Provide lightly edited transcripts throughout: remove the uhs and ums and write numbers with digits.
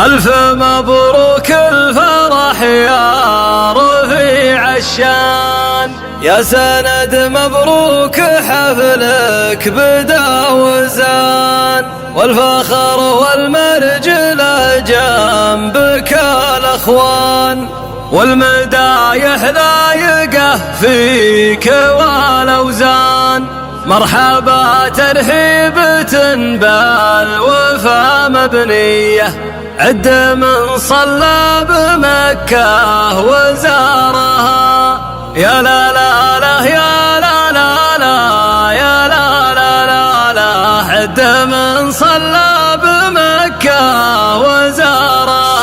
ألف مبروك الفرح يا رفيع الشان، يا سند مبروك حفلك بدا وزان، والفخر والمرجلة جنبك الأخوان، والمدايح لايقة فيك والأوزان. مرحبا ترحيبة بالوفا مبنية، عد من صلى بمكة وزارها. يا لا لا لا يا لا لا لا يا لا لا لا لا، عد من صلى بمكة وزارها.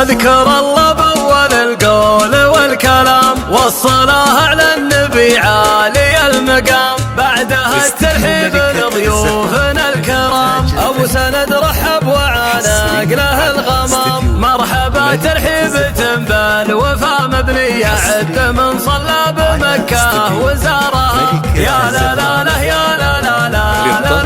أذكر الله بأول القول والكلام، والصلاة على النبي عالي المقام، بعدها الترحيب لضيوفنا الكرام. أبو سند رحب وعانق له الغمام، مرحبا ترحيبة بالوفا مبنية، عد من صلى بمكة وزارها. يا لا لا لا يا لا لا لا لا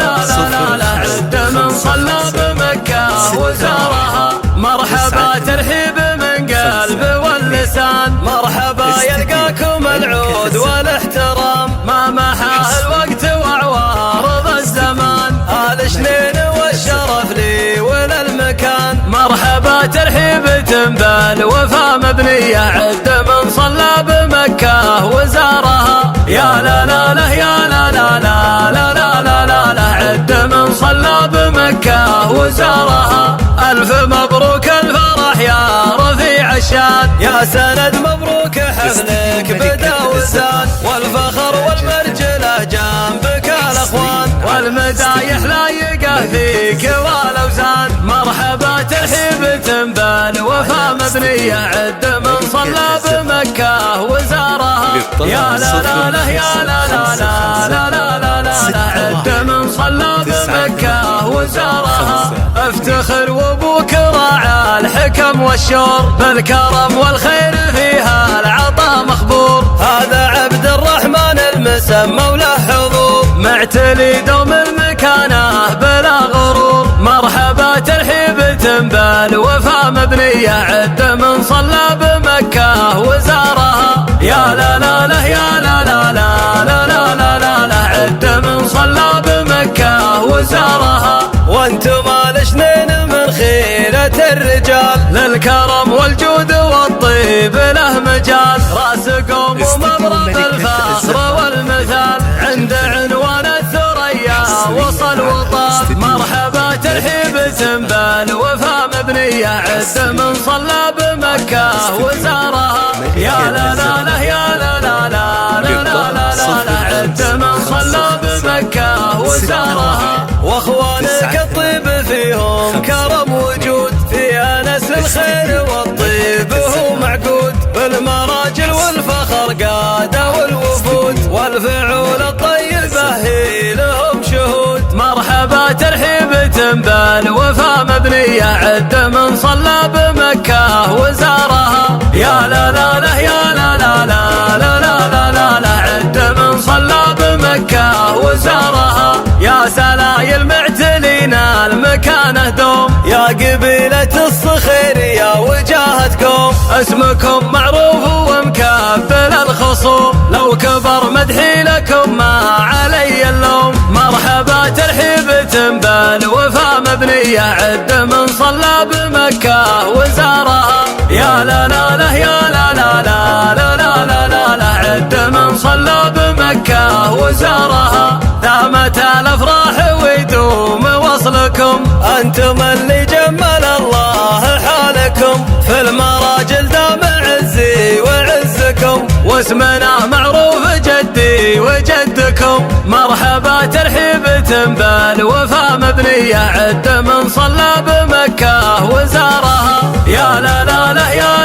لا لا، عد من صلى بمكة وزارها. مرحبا ترحيب من قلب واللسان، مرحبا يلقاكم العود والاحترام، ما محاه الوقت وعوارض الزمان، آل شنين والشرف لي وللمكان. مرحبا ترحيبة بالوفا مبنية، عد من صلى بمكة وزارها. يا لا لا لا يا لا لا لا لا لا لا لا، عد من صلى بمكة وزارها. ألف مبروك الفرح يا رفيع الشان، يا سند مبروك حفلك بدا وزان، والفخر والمرجلة جنبك الأخوان، والمدايح لايقة فيك والأوزان. مرحبا ترحيبة بالوفا مبنية، عد من صلى بمكة وزارها. يا لا لا لا يا لا لا لا لا لا لا لا، عد من صلى بمكة وزارها. افتخر وابوك راعى الحكم والشور، بالكرم والخير فيها العطاء مخبور، هذا عبد الرحمن المسمى وله حضور، معتلي دوم المكانه بلا غرور. مرحبا ترحيبة بالوفا مبنية، عد من صلى بمكة وزارها. يا لا لا لا يا لا لا لا لا لا لا لا، عد من صلى بمكة وزارها. وانتم الشنين من خيرة الرجال، للكرم والجود والطيب له مجال، راسكم ومبرم الفخر والمثال، عند عنوان الثريا وصل وطال. مرحبا ترحيبة بالوفا مبنية، عد من صلى بمكة وزارها. يا لا لا لا يا لا لا لا لا لا لا، عد من صلى بمكة وزارها. واخوانك الطيب فيهم كرم وجود، فيها نسل الخير والطيب هو معقود، بالمراجل والفخر قادة والوفود، والفعول الطيبة هي لهم شهود. مرحبا ترحيبة بالوفا مبنية، عد من صلى بمكة وزارها. يا لا لا لا يا لا لا لا لا لا لا لا، عد من صلى بمكة وزارها. يا سلايل معتلين المكانه دوم، يا قبيلة الصخير يا وجاهتكم، اسمكم معروف ومكبل الخصوم، لو كبر مدحي لكم ما علي اللوم. مرحبا ترحيبة بالوفا مبنية، عد من صلى بمكة وزارها. يا لا لا لا يا لا لا لا لا لا لا لا، عد من صلى بمكة وزارها. دامت الافراح ويدوم وصلكم، انتم اللي جمل الله حالكم، في المراجل دام عزي وعزكم، واسمنا معروف جدي وجدكم. مرحبا ترحيبة بالوفا مبنية، عد من صلى بمكة وزارها. يا لا لا لا يا